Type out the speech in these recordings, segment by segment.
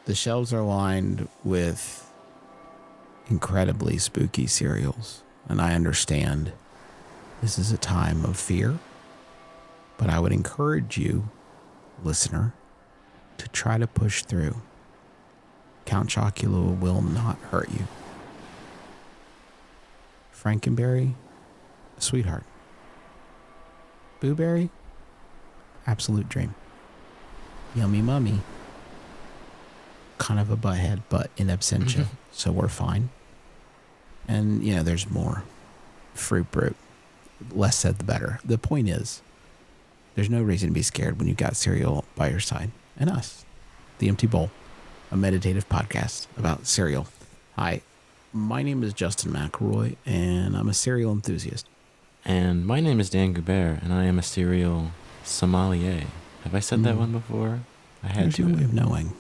The shelves are lined with incredibly spooky cereals, and I understand this is a time of fear, but I would encourage you, listener, to try to push through. Count Chocula will not hurt you. Frankenberry, a sweetheart. Blueberry, absolute dream. Yummy Mummy, kind of a butthead, but in absentia, so we're fine. And, there's more. Fruit Brute. Less said, the better. The point is, there's no reason to be scared when you've got cereal by your side. And us, The Empty Bowl, a meditative podcast about cereal. Hi, my name is Justin McElroy, and I'm a cereal enthusiast. And my name is Dan Goubert, and I am a cereal sommelier. Have I said that one before? I had There's to. no way of knowing.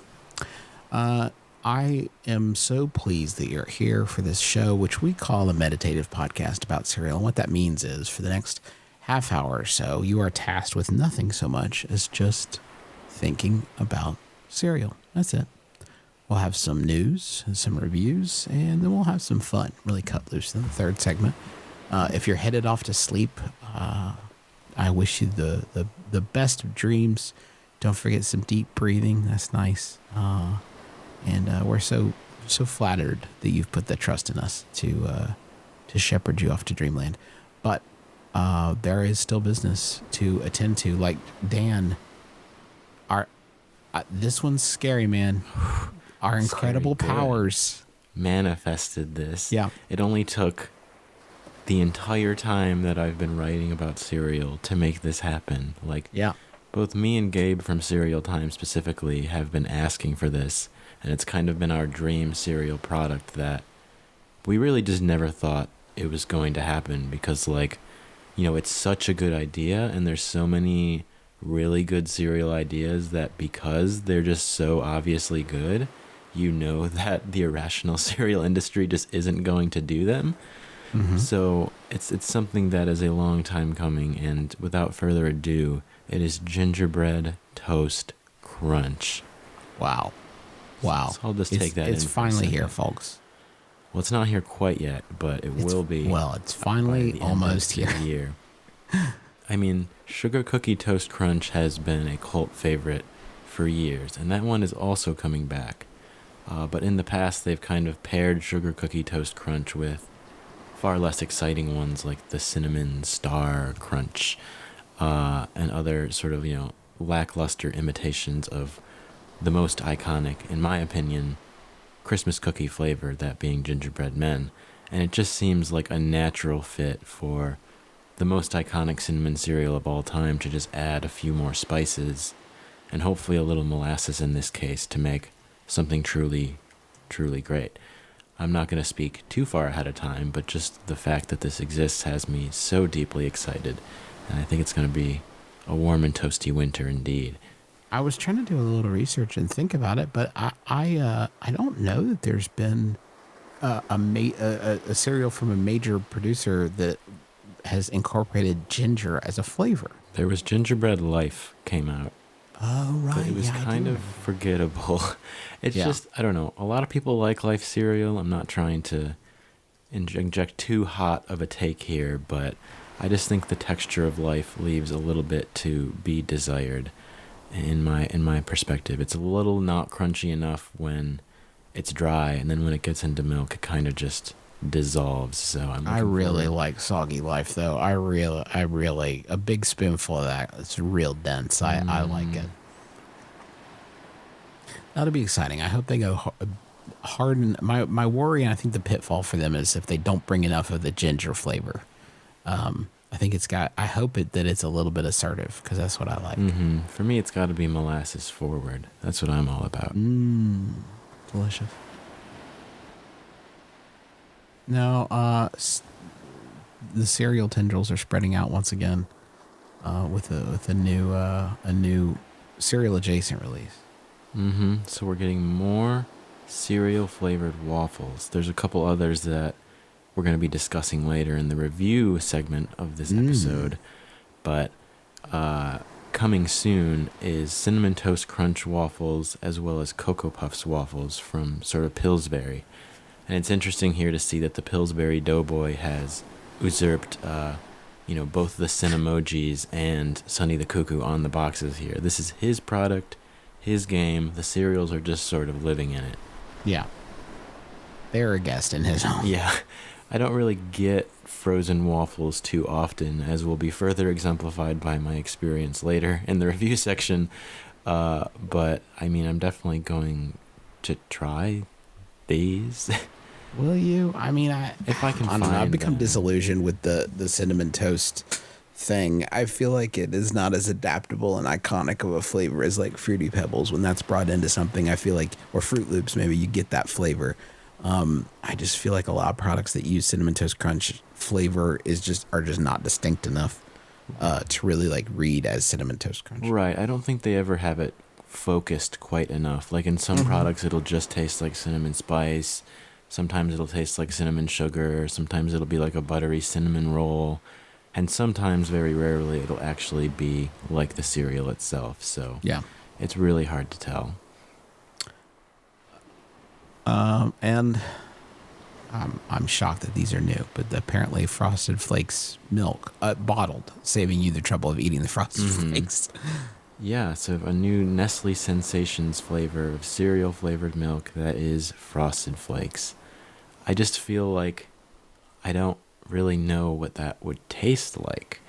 I am so pleased that you're here for this show, which we call a meditative podcast about cereal. And what that means is for the next half hour or so, you are tasked with nothing so much as just thinking about cereal. That's it. We'll have some news and some reviews, and then we'll have some fun. Really cut loose in the third segment. If you're headed off to sleep, I wish you the best of dreams. Don't forget some deep breathing. That's nice. And we're so flattered that you've put the trust in us to shepherd you off to dreamland. But there is still business to attend to. Like Dan, this one's scary, man. Our incredible powers Manifested this. Yeah. It only took the entire time that I've been writing about cereal to make this happen. Yeah. Both me and Gabe from Cereal Time specifically have been asking for this, and it's kind of been our dream cereal product that we really just never thought it was going to happen because, it's such a good idea, and there's so many really good cereal ideas that because they're just so obviously good, that the irrational cereal industry just isn't going to do them. Mm-hmm. So it's something that is a long time coming, and without further ado, it is gingerbread toast crunch. Wow. So I'll just take that. It's finally here, folks. Well, it's not here quite yet, but it will be. Well, it's finally almost here. Year. I mean, Sugar Cookie Toast Crunch has been a cult favorite for years, and that one is also coming back. But in the past, they've kind of paired Sugar Cookie Toast Crunch with far less exciting ones like the Cinnamon Star Crunch and other sort of, lackluster imitations of the most iconic, in my opinion, Christmas cookie flavor, that being Gingerbread Men. And it just seems like a natural fit for the most iconic cinnamon cereal of all time to just add a few more spices and hopefully a little molasses in this case to make something truly, truly great. I'm not going to speak too far ahead of time, but just the fact that this exists has me so deeply excited. And I think it's going to be a warm and toasty winter indeed. I was trying to do a little research and think about it, but I don't know that there's been a cereal from a major producer that has incorporated ginger as a flavor. There was Gingerbread Life came out. Oh, right. But it was kind of forgettable. It's just, I don't know. A lot of people like Life cereal. I'm not trying to inject too hot of a take here, but I just think the texture of Life leaves a little bit to be desired in my perspective. It's a little not crunchy enough when it's dry, and then when it gets into milk, it kind of just dissolves. So I really like Soggy Life, though. I really a big spoonful of that. It's real dense. I like it. That'll be exciting. I hope they go hard. My worry, and I think the pitfall for them is if they don't bring enough of the ginger flavor. I think I hope that it's a little bit assertive, because that's what I like. Mm-hmm. For me, it's got to be molasses forward. That's what I'm all about. Delicious. Now, the cereal tendrils are spreading out once again with a new cereal adjacent release. Mm-hmm. So we're getting more cereal flavored waffles. There's a couple others that we're going to be discussing later in the review segment of this episode. But coming soon is Cinnamon Toast Crunch waffles as well as Cocoa Puffs waffles from sort of Pillsbury. And it's interesting here to see that the Pillsbury Doughboy has usurped, both the Cinnamojis and Sonny the Cuckoo on the boxes here. This is his product, his game. The cereals are just sort of living in it. Yeah. They're a guest in his home. Yeah. I don't really get frozen waffles too often, as will be further exemplified by my experience later in the review section. But, I'm definitely going to try these. Will you? If I can I don't know. I've find become them. disillusioned with the cinnamon toast thing. I feel like it is not as adaptable and iconic of a flavor as like Fruity Pebbles. When that's brought into something, I feel like, or Fruit Loops, maybe you get that flavor. I just feel like a lot of products that use Cinnamon Toast Crunch flavor are just not distinct enough to really like read as Cinnamon Toast Crunch. Right. I don't think they ever have it focused quite enough. Like in some products, it'll just taste like cinnamon spice. Sometimes it'll taste like cinnamon sugar. Sometimes it'll be like a buttery cinnamon roll. And sometimes, very rarely, it'll actually be like the cereal itself. So Yeah. it's really hard to tell. And I'm shocked that these are new, but apparently Frosted Flakes milk, bottled, saving you the trouble of eating the Frosted Flakes. Yeah, so a new Nestle Sensations flavor of cereal-flavored milk that is Frosted Flakes. I just feel like I don't really know what that would taste like.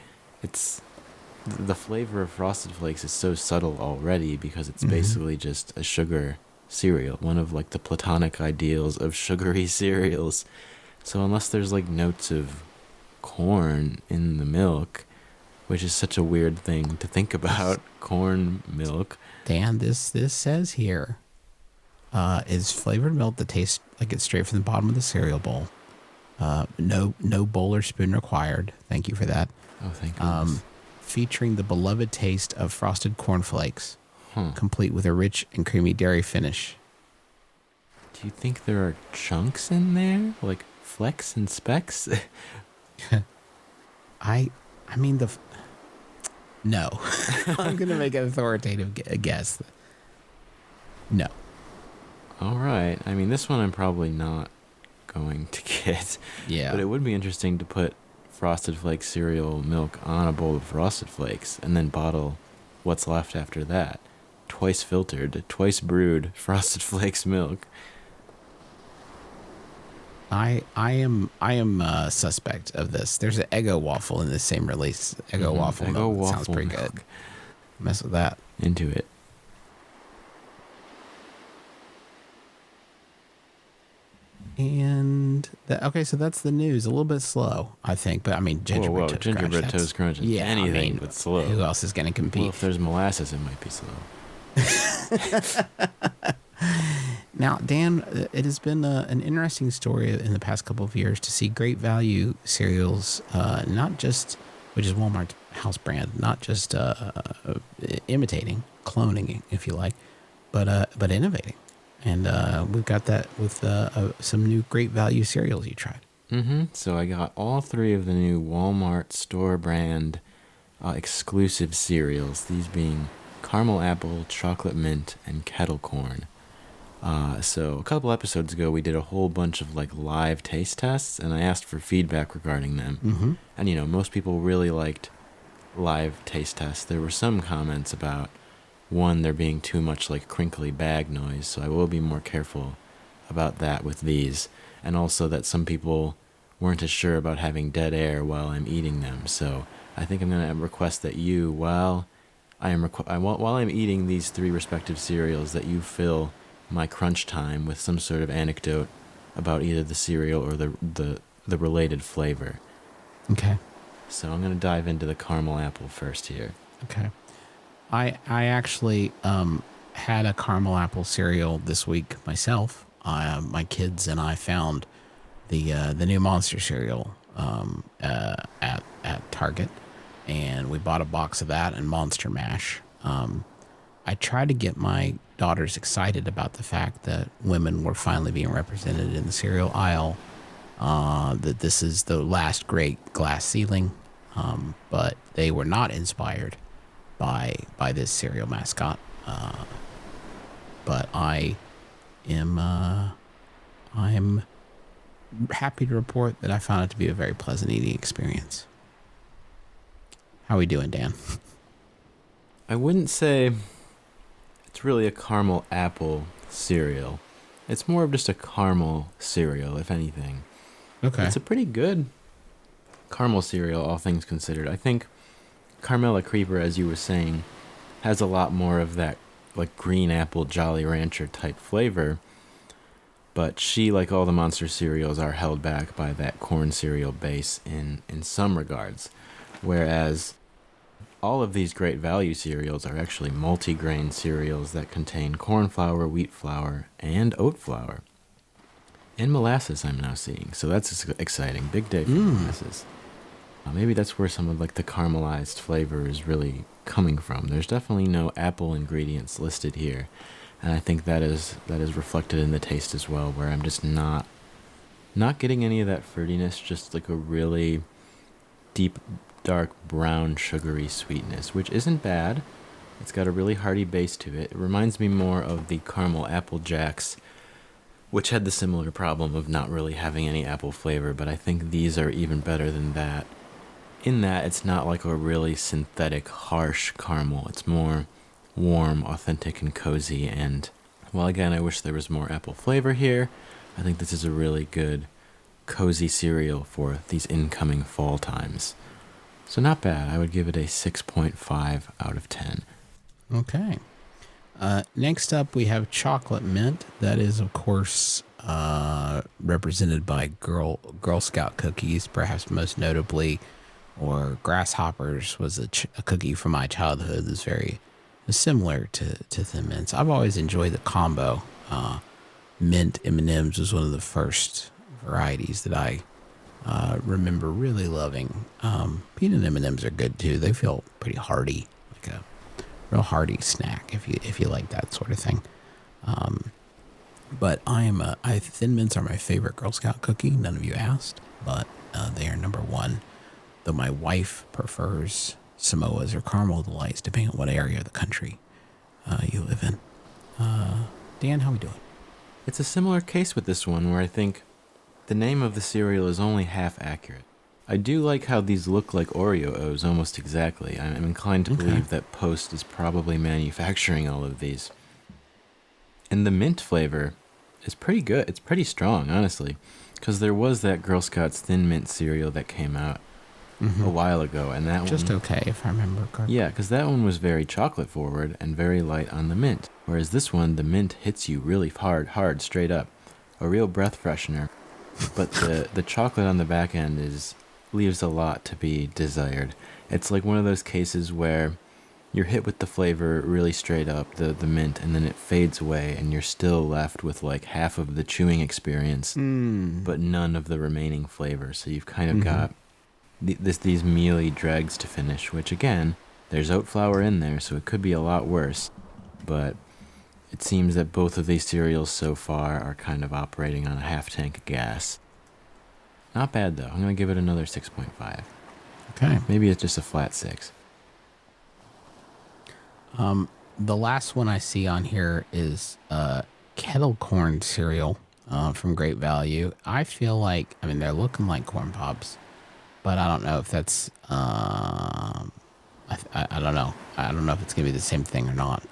The flavor of Frosted Flakes is so subtle already because it's basically just a sugar cereal, one of like the platonic ideals of sugary cereals. So unless there's like notes of corn in the milk, which is such a weird thing to think about, corn milk. Dan, this says here is flavored milk that tastes like it's straight from the bottom of the cereal bowl. No bowl or spoon required. Thank you for that. Oh, thank goodness. Featuring the beloved taste of frosted cornflakes, complete with a rich and creamy dairy finish. Do you think there are chunks in there? Like flecks and specks? No. I'm going to make an authoritative guess. No. All right. This one I'm probably not going to get. Yeah. But it would be interesting to put Frosted Flakes cereal milk on a bowl of Frosted Flakes and then bottle what's left after that. Twice filtered, twice brewed Frosted Flakes milk. I am suspect of this. There's an Eggo waffle in the same release. Eggo waffle Eggo milk. waffle Sounds pretty milk. good. Mess with that. Into it. And okay, so that's the news. A little bit slow, I think, but gingerbread toast gingerbread crunch, toast crunch is anything but slow. Who else is going to compete? Well, if there's molasses, it might be slow. Now, Dan, it has been an interesting story in the past couple of years to see Great Value cereals, not just, which is Walmart's house brand, not just imitating, cloning, if you like, but innovating. And we've got that with some new Great Value cereals you tried. So I got all three of the new Walmart store brand exclusive cereals, these being caramel apple, chocolate mint, and kettle corn. So a couple episodes ago, we did a whole bunch of like live taste tests, and I asked for feedback regarding them. And most people really liked live taste tests. There were some comments about one, there being too much like crinkly bag noise, so I will be more careful about that with these, and also that some people weren't as sure about having dead air while I'm eating them. So I think I'm going to request that you, while I'm eating these three respective cereals, that you fill my crunch time with some sort of anecdote about either the cereal or the related flavor. Okay. So I'm going to dive into the caramel apple first here. Okay. I actually had a caramel apple cereal this week myself. My kids and I found the new Monster cereal at Target, and we bought a box of that and Monster Mash. I tried to get my daughters excited about the fact that women were finally being represented in the cereal aisle, that this is the last great glass ceiling, but they were not inspired by this cereal mascot. But I'm happy to report that I found it to be a very pleasant eating experience. How are we doing, Dan? I wouldn't say it's really a caramel apple cereal. It's more of just a caramel cereal, if anything. Okay. It's a pretty good caramel cereal, all things considered. I think Carmela Creeper, as you were saying, has a lot more of that like green apple Jolly Rancher type flavor. But she, like all the Monster cereals, are held back by that corn cereal base in some regards. Whereas all of these great value cereals are actually multi-grain cereals that contain corn flour, wheat flour, and oat flour. And molasses I'm now seeing. So that's exciting. Big day for molasses. Maybe that's where some of like the caramelized flavor is really coming from. There's definitely no apple ingredients listed here. And I think that is reflected in the taste as well, where I'm just not getting any of that fruitiness, just like a really deep, dark, brown, sugary sweetness, which isn't bad. It's got a really hearty base to it. It reminds me more of the caramel Apple Jacks, which had the similar problem of not really having any apple flavor, but I think these are even better than that. In that, it's not like a really synthetic, harsh caramel. It's more warm, authentic, and cozy. And while again, I wish there was more apple flavor here, I think this is a really good, cozy cereal for these incoming fall times. So not bad. I would give it a 6.5 out of 10. Okay. Next up, we have chocolate mint. That is, of course, represented by Girl Scout cookies, perhaps most notably, or grasshoppers was a cookie from my childhood that's very similar to Thin Mints. I've always enjoyed the combo. Mint M&Ms was one of the first varieties that I remember really loving. Peanut M&Ms are good too. They feel pretty hearty, like a real hearty snack if you like that sort of thing. But Thin Mints are my favorite Girl Scout cookie. None of you asked, but they are number one. Though my wife prefers Samoas or caramel delights, depending on what area of the country you live in. Dan, how we doing? It's a similar case with this one, where I think the name of the cereal is only half accurate. I do like how these look like Oreo O's almost exactly. I'm inclined to believe that Post is probably manufacturing all of these. And the mint flavor is pretty good. It's pretty strong, honestly, because there was that Girl Scouts Thin Mint cereal that came out a while ago, and that just one, okay if I remember correctly. Yeah, because that one was very chocolate forward and very light on the mint, whereas this one, the mint hits you really hard, straight up, a real breath freshener. But the chocolate on the back end leaves a lot to be desired. It's like one of those cases where you're hit with the flavor really straight up, the mint, and then it fades away, and you're still left with like half of the chewing experience, but none of the remaining flavor. So you've kind of got these mealy dregs to finish, which again, there's oat flour in there, so it could be a lot worse. But it seems that both of these cereals so far are kind of operating on a half tank of gas. Not bad though. I'm going to give it another 6.5. Okay. Maybe it's just a flat 6. The last one I see on here is kettle corn cereal from Great Value. I feel like, they're looking like corn pops, but I don't know if that's, I don't know. I don't know if it's going to be the same thing or not.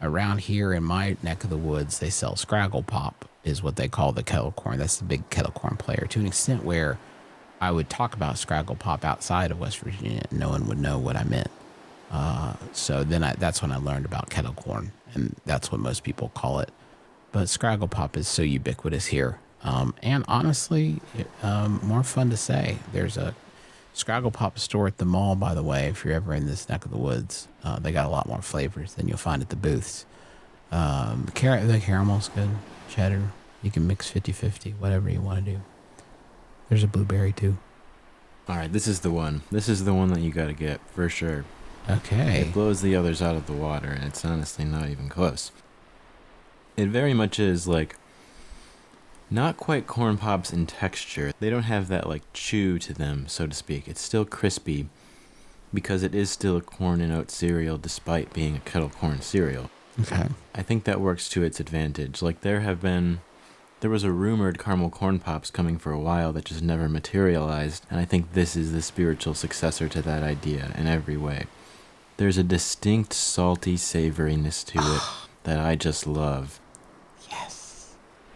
Around here in my neck of the woods, they sell Scraggle Pop, is what they call the kettle corn. That's the big kettle corn player, to an extent where I would talk about Scraggle Pop outside of West Virginia and no one would know what I meant. So then that's when I learned about kettle corn, and that's what most people call it. But Scraggle Pop is so ubiquitous here. And honestly, more fun to say. There's a Scraggle Pop store at the mall, by the way, if you're ever in this neck of the woods. They got a lot more flavors than you'll find at the booths. The caramel's good. Cheddar. You can mix 50-50, whatever you want to do. There's a blueberry, too. All right, this is the one. This is the one that you got to get, for sure. Okay. It blows the others out of the water, and it's honestly not even close. It very much is like not quite corn pops in texture. They don't have that like chew to them, so to speak. It's still crispy, because it is still a corn and oat cereal despite being a kettle corn cereal. Okay. I think that works to its advantage. Like there was a rumored caramel corn pops coming for a while that just never materialized, and I think this is the spiritual successor to that idea in every way. There's a distinct salty savoriness to it that I just love. Yes.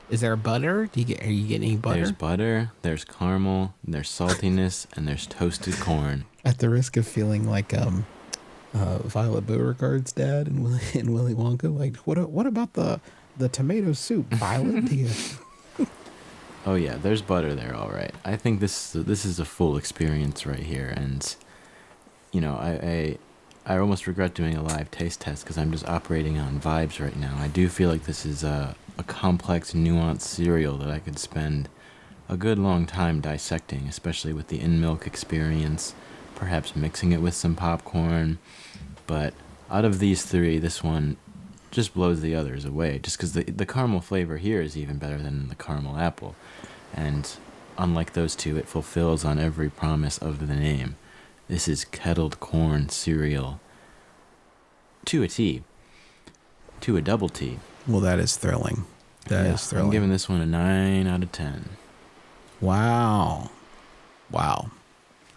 Is there butter? Are you getting any butter? There's butter, there's caramel, there's saltiness, and there's toasted corn. At the risk of feeling like Violet Beauregard's dad and Willy Wonka, like what about the tomato soup, Violet? Oh yeah, there's butter there, all right. I think this is a full experience right here, and you know, I almost regret doing a live taste test because I'm just operating on vibes right now. I do feel like this is a complex, nuanced cereal that I could spend a good long time dissecting, especially with the in-milk experience, perhaps mixing it with some popcorn. But out of these three, this one just blows the others away, just because the caramel flavor here is even better than the caramel apple. And unlike those two, it fulfills on every promise of the name. This is kettled corn cereal to a T, to a double T. Well, that is thrilling. That is thrilling. I'm giving this one a 9 out of 10. Wow.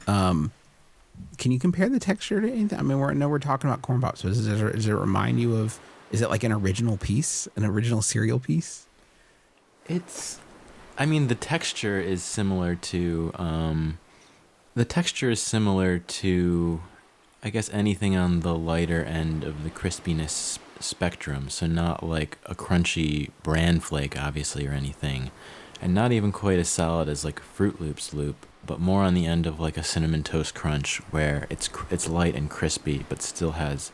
Can you compare the texture to anything? I mean, we're talking about corn pops. So does it remind you of? Is it like an original piece, an original cereal piece? The texture is similar to. I guess, anything on the lighter end of the crispiness spectrum. So not like a crunchy bran flake, obviously, or anything. And not even quite as solid as like Fruit Loops Loop, but more on the end of like a Cinnamon Toast Crunch, where it's light and crispy, but still has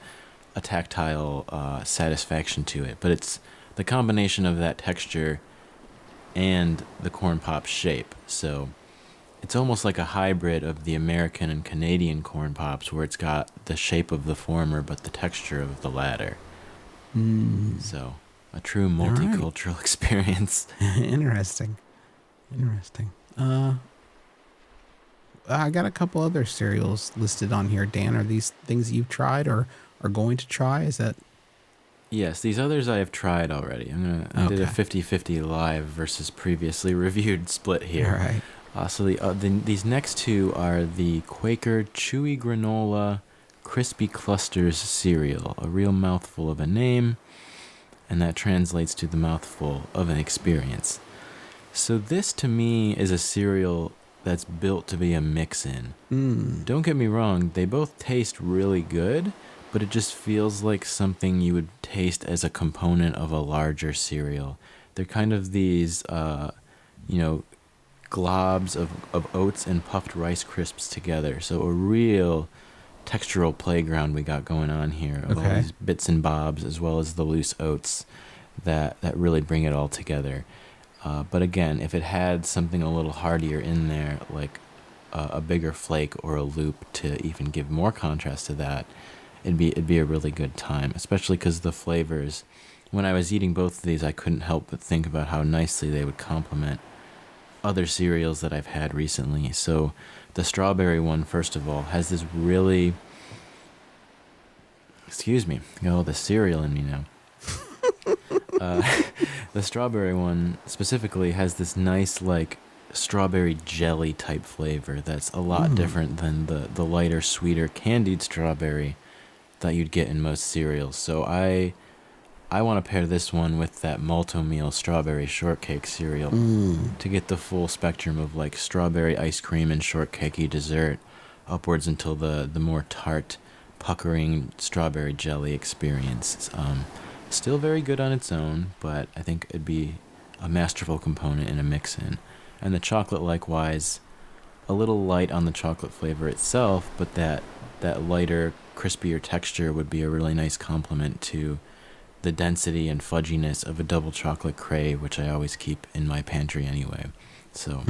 a tactile satisfaction to it. But it's the combination of that texture and the corn pop shape. So it's almost like a hybrid of the American and Canadian corn pops, where it's got the shape of the former but the texture of the latter. So a true multicultural experience. Interesting. I got a couple other cereals listed on here. Dan, are these things you've tried or are going to try? Is that? Yes, these others I have tried already. I did a 50-50 live versus previously reviewed split here. All right. So these next two are the Quaker Chewy Granola Crispy Clusters cereal, a real mouthful of a name, and that translates to the mouthful of an experience. So this, to me, is a cereal that's built to be a mix-in. Don't get me wrong, they both taste really good, but it just feels like something you would taste as a component of a larger cereal. They're kind of these, globs of oats and puffed Rice Crisps together. So a real textural playground we got going on here of all these bits and bobs, as well as the loose oats that really bring it all together. But again, if it had something a little heartier in there, like a bigger flake or a loop to even give more contrast to that, it'd be a really good time, especially because the flavors, when I was eating both of these, I couldn't help but think about how nicely they would complement other cereals that I've had recently. So the strawberry one, first of all, has this really, the cereal in me now. The strawberry one specifically has this nice, like, strawberry jelly type flavor that's a lot different than the lighter, sweeter candied strawberry that you'd get in most cereals. So I want to pair this one with that Malto-Meal strawberry shortcake cereal to get the full spectrum of like strawberry ice cream and shortcakey dessert upwards until the more tart, puckering strawberry jelly experience. Still very good on its own, but I think it'd be a masterful component in a mix-in. And the chocolate, likewise, a little light on the chocolate flavor itself, but that lighter, crispier texture would be a really nice complement to the density and fudginess of a double chocolate crave, which I always keep in my pantry anyway. So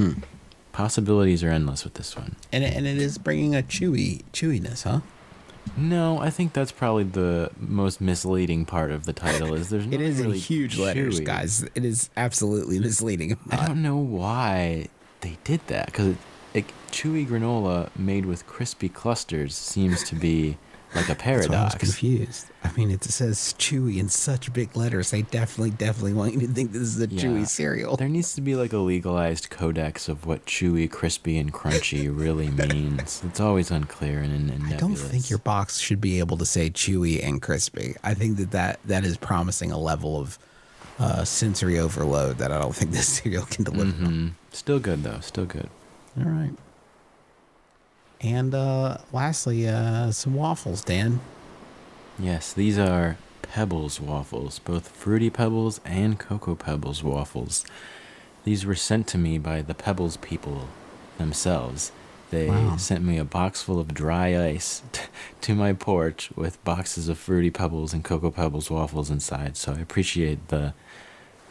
possibilities are endless with this one. And it is bringing a chewiness, huh? No, I think that's probably the most misleading part of the title. Is there's it is really in huge letters, guys. It is absolutely misleading. I don't know why they did that, because chewy granola made with crispy clusters seems to be like a That's why I was paradox. confused. I mean, it says chewy in such big letters. They definitely want you to think this is a chewy cereal. There needs to be like a legalized codex of what chewy, crispy, and crunchy really means. It's always unclear and nebulous. I don't think your box should be able to say chewy and crispy. I think that is promising a level of sensory overload that I don't think this cereal can deliver. Still good, though. Still good. All right. And lastly, some waffles, Dan. Yes, these are Pebbles waffles, both Fruity Pebbles and Cocoa Pebbles waffles. These were sent to me by the Pebbles people themselves. They sent me a box full of dry ice to my porch with boxes of Fruity Pebbles and Cocoa Pebbles waffles inside, so I appreciate the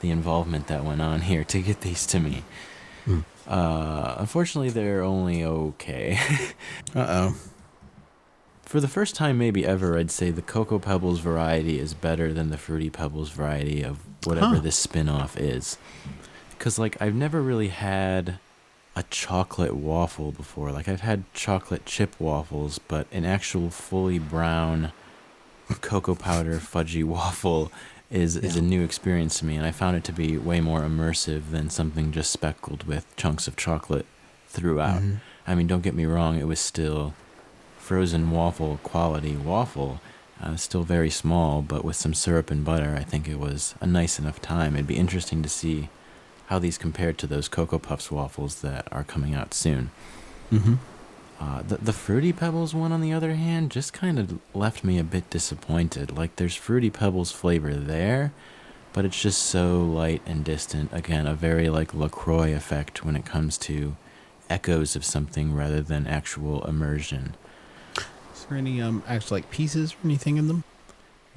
involvement that went on here to get these to me. Unfortunately, they're only okay. Uh-oh. For the first time maybe ever, I'd say the Cocoa Pebbles variety is better than the Fruity Pebbles variety of whatever this spin-off is. Because, like, I've never really had a chocolate waffle before. Like, I've had chocolate chip waffles, but an actual fully brown cocoa powder fudgy waffle is a new experience to me, and I found it to be way more immersive than something just speckled with chunks of chocolate throughout. I mean, don't get me wrong, it was still frozen waffle quality waffle, still very small, but with some syrup and butter, I think it was a nice enough time. It'd be interesting to see how these compared to those Cocoa Puffs waffles that are coming out soon. The Fruity Pebbles one, on the other hand, just kind of left me a bit disappointed. Like, there's Fruity Pebbles flavor there, but it's just so light and distant. Again, a very, like, LaCroix effect when it comes to echoes of something rather than actual immersion. Is there any actual, like, pieces or anything in them?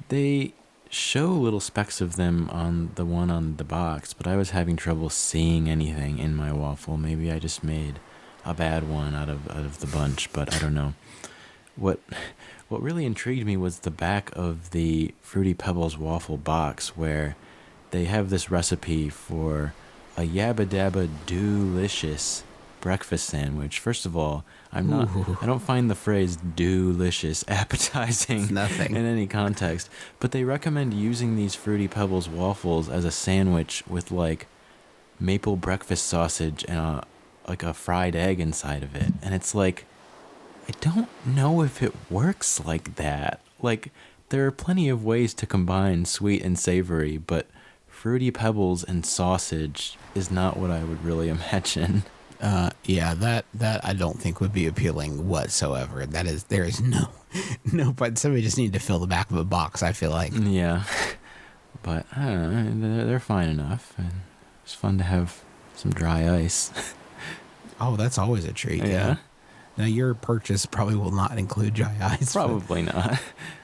They show little specks of them on the one on the box, but I was having trouble seeing anything in my waffle. Maybe I just made a bad one out of the bunch, but I don't know. What really intrigued me was the back of the Fruity Pebbles waffle box, where they have this recipe for a Yabba Dabba Doolicious breakfast sandwich. First of all, I don't find the phrase "doolicious" appetizing Nothing in any context, but they recommend using these Fruity Pebbles waffles as a sandwich with, like, maple breakfast sausage and a fried egg inside of it. And it's like, I don't know if it works like that. Like, there are plenty of ways to combine sweet and savory, but Fruity Pebbles and sausage is not what I would really imagine. Yeah, that I don't think would be appealing whatsoever. There is no, but somebody just needed to fill the back of a box, I feel like. Yeah. But, I don't know, they're fine enough. And it's fun to have some dry ice. Oh, that's always a treat. Yeah. Now, your purchase probably will not include dry ice. Probably not.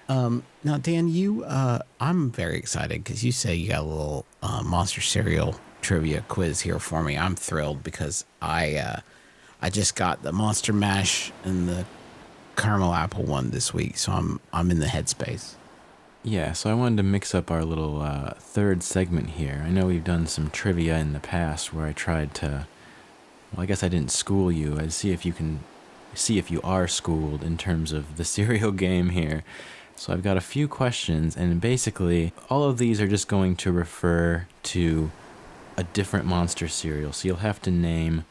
Now, Dan, I'm very excited because you say you got a little Monster cereal trivia quiz here for me. I'm thrilled because I just got the Monster Mash and the Caramel Apple one this week, so I'm in the headspace. Yeah, so I wanted to mix up our little third segment here. I know we've done some trivia in the past where I tried to, well, I guess I didn't school you. I'd see if you are schooled in terms of the cereal game here. So I've got a few questions, and basically all of these are just going to refer to a different Monster cereal. So you'll have to name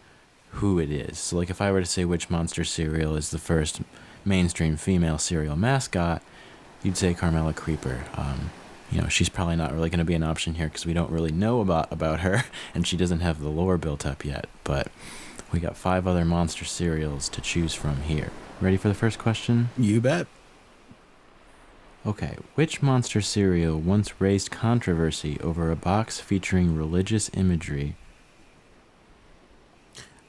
who it is. So, like, if I were to say which Monster cereal is the first mainstream female cereal mascot, you'd say Carmela Creeper. She's probably not really going to be an option here because we don't really know about her, and she doesn't have the lore built up yet. But we got 5 other Monster cereals to choose from here. Ready for the first question? You bet. Okay, which Monster cereal once raised controversy over a box featuring religious imagery?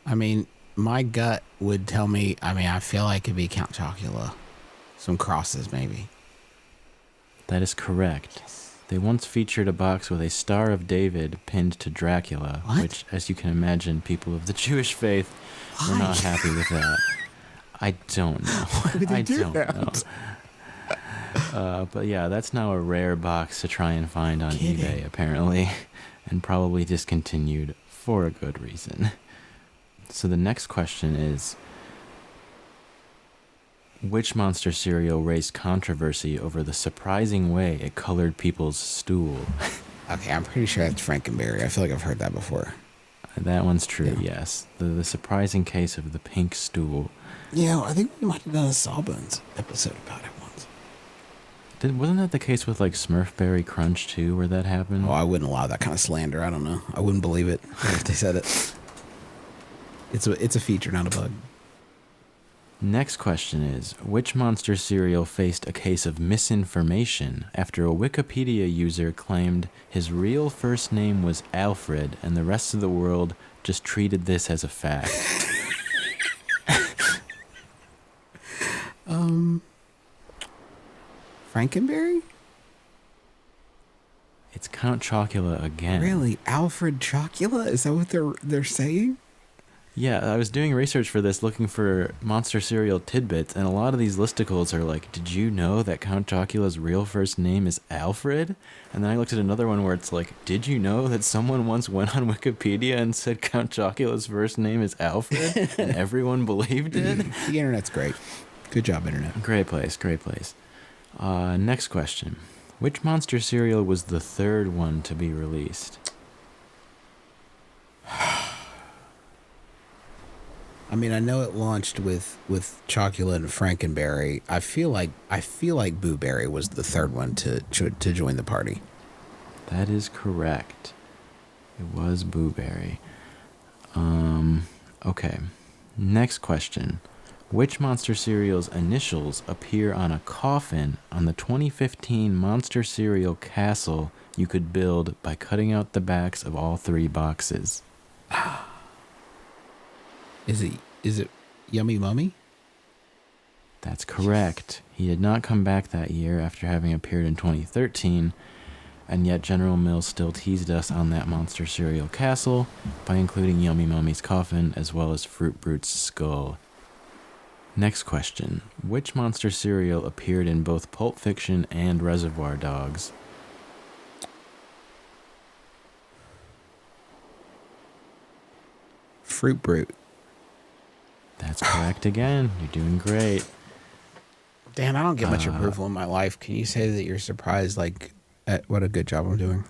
I mean, my gut would tell me, I feel like it'd be Count Chocula. Some crosses, maybe. That is correct. Yes. They once featured a box with a Star of David pinned to Dracula, which, as you can imagine, people of the Jewish faith were not happy with that. I don't know. Why would they do that? But yeah, that's now a rare box to try and find on eBay, apparently, and probably discontinued for a good reason. So the next question is, which monster cereal raised controversy over the surprising way it colored people's stool? Okay, I'm pretty sure that's Frankenberry. I feel like I've heard that before. That one's true, Yeah. yes. The surprising case of the pink stool. Yeah, I think we might have done a Sawbones episode about it once. Wasn't that the case with like Smurfberry Crunch too, where that happened? Oh, I wouldn't allow that kind of slander. I don't know. I wouldn't believe it if they said it. It's a feature, not a bug. Next question is, which monster cereal faced a case of misinformation after a Wikipedia user claimed his real first name was Alfred and the rest of the world just treated this as a fact? Frankenberry? It's Count Chocula again. Really? Alfred Chocula? Is that what they're saying? Yeah, I was doing research for this looking for monster cereal tidbits, and a lot of these listicles are like, did you know that Count Chocula's real first name is Alfred? And then I looked at another one where it's like, did you know that someone once went on Wikipedia and said Count Chocula's first name is Alfred? And everyone believed it? The internet's great. Good job, internet. Great place, great place. Next question. Which monster cereal was the third one to be released? I mean, I know it launched with Chocula and Frankenberry. I feel like Booberry was the third one to join the party. That is correct. It was Booberry. Okay. Next question. Which monster cereal's initials appear on a coffin on the 2015 Monster Cereal Castle you could build by cutting out the backs of all 3 boxes? Is it Yummy Mummy? That's correct. He did not come back that year after having appeared in 2013, and yet General Mills still teased us on that Monster Cereal Castle by including Yummy Mummy's coffin as well as Fruit Brute's skull. Next question. Which monster cereal appeared in both Pulp Fiction and Reservoir Dogs? Fruit Brute. That's correct again. You're doing great. Dan, I don't get much approval in my life. Can you say that you're surprised, at what a good job I'm doing?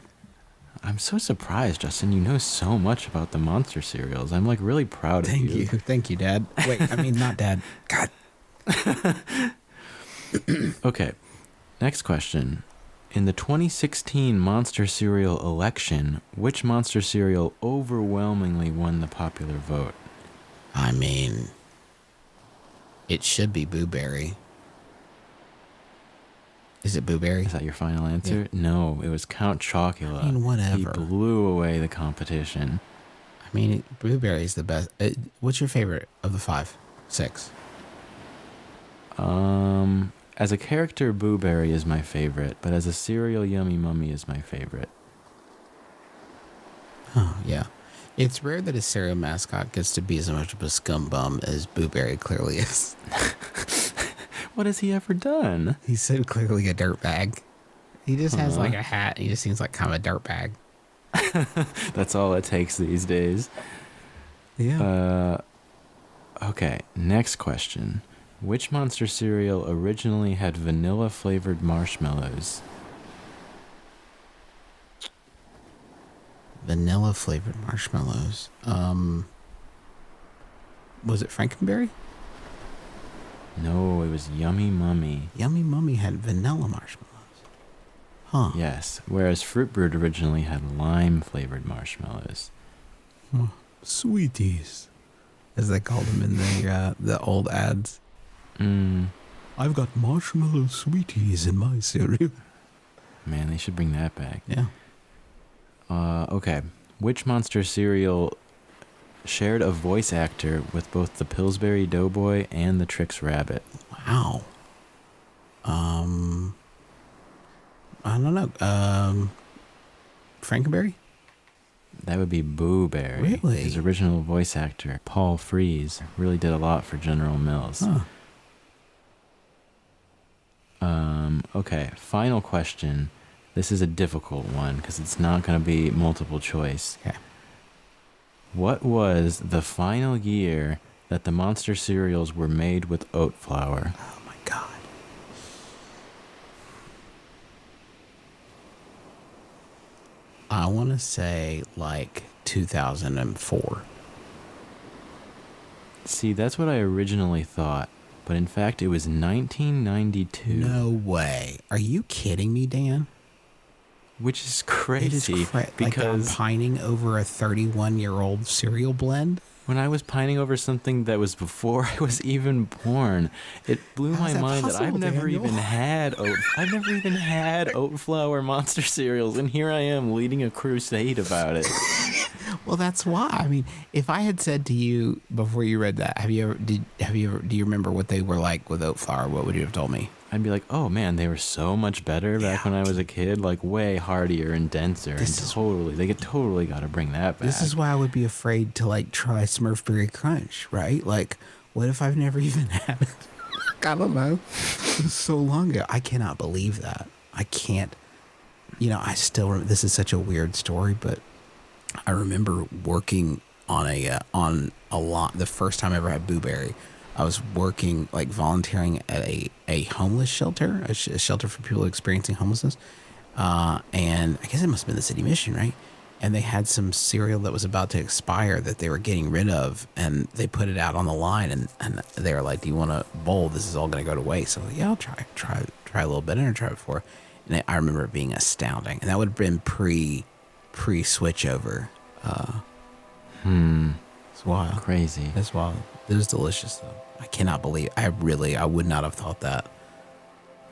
I'm so surprised, Justin. You know so much about the monster cereals. I'm really proud of you. Thank you, Dad. Wait, I mean, not Dad. God. Okay. Next question. In the 2016 monster cereal election, which monster cereal overwhelmingly won the popular vote? I mean, it should be Booberry. Is it Booberry? Is that your final answer? Yeah. No, it was Count Chocula. I mean, whatever. He blew away the competition. I mean, Blueberry's the best. What's your favorite of the 5, 6? As a character, Booberry is my favorite, but as a cereal, Yummy Mummy is my favorite. Oh, yeah. It's rare that a cereal mascot gets to be as much of a scum bum as Booberry clearly is. What has he ever done? He's so clearly a dirtbag. He just has a hat. And he just seems like kind of a dirtbag. That's all it takes these days. Yeah. Okay, next question. Which monster cereal originally had vanilla-flavored marshmallows? Vanilla-flavored marshmallows. Was it Frankenberry? No, it was Yummy Mummy. Yummy Mummy had vanilla marshmallows. Huh. Yes, whereas Fruit Brute originally had lime-flavored marshmallows. Sweeties, as they called them in the old ads. I've got marshmallow sweeties in my cereal. Man, they should bring that back. Yeah. Okay. Which monster cereal shared a voice actor with both the Pillsbury Doughboy and the Trix Rabbit? Wow. I don't know. Frankenberry? That would be Booberry. Really? His original voice actor, Paul Frees, really did a lot for General Mills. Huh. Okay, final question. This is a difficult one because it's not going to be multiple choice. Okay. What was the final year that the Monster cereals were made with oat flour? Oh my God. I want to say like 2004. See, that's what I originally thought, but in fact it was 1992. No way. Are you kidding me, Dan? Which is It crazy is like I'm because pining over a 31-year-old cereal blend. when I was pining over something that was before I was even born, it blew How's my that mind that possible, I've never Daniel? even had oat flour Monster cereals, and here I am leading a crusade about it. Well, that's why. I mean, if I had said to you before you read that, do you remember what they were like with oat flour? What would you have told me? I'd be like, oh man, they were so much better back when I was a kid, like way heartier and denser, they totally got to bring that back. This is why I would be afraid to like try Smurfberry Crunch, right? Like, what if I've never even had it? I don't know. It was so long ago. I cannot believe that. I can't. I still. This is such a weird story, but I remember working on a lot. The first time I ever had Blueberry, I was working like volunteering at a homeless shelter, a shelter for people experiencing homelessness. And I guess it must have been the city mission, right? And they had some cereal that was about to expire that they were getting rid of, and they put it out on the line, and they were like, "Do you want a bowl? This is all going to go to waste." So I was like, yeah, I'll try a little bit. I never tried it before, and I remember it being astounding. And that would have been pre switch over. It's wild. Crazy. It's wild. It was delicious though. I cannot believe. I would not have thought that.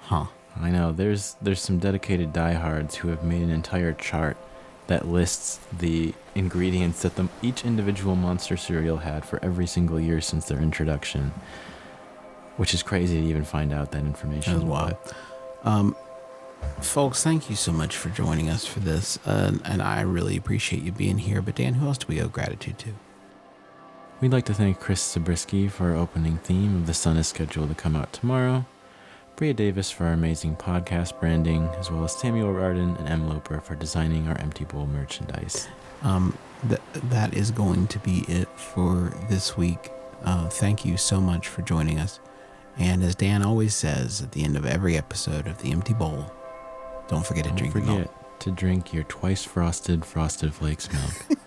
Huh. I know. There's some dedicated diehards who have made an entire chart that lists the ingredients that each individual Monster cereal had for every single year since their introduction, which is crazy to even find out that information. That was wild. Folks, thank you so much for joining us for this, and I really appreciate you being here. But Dan, who else do we owe gratitude to? We'd like to thank Chris Zabriskie for our opening theme of The Sun is scheduled to come out tomorrow, Bria Davis for our amazing podcast branding, as well as Samuel Arden and Em Loper for designing our Empty Bowl merchandise. That is going to be it for this week. Thank you so much for joining us. And as Dan always says at the end of every episode of The Empty Bowl, don't forget to drink your milk. Don't forget to drink your twice frosted Frosted Flakes milk.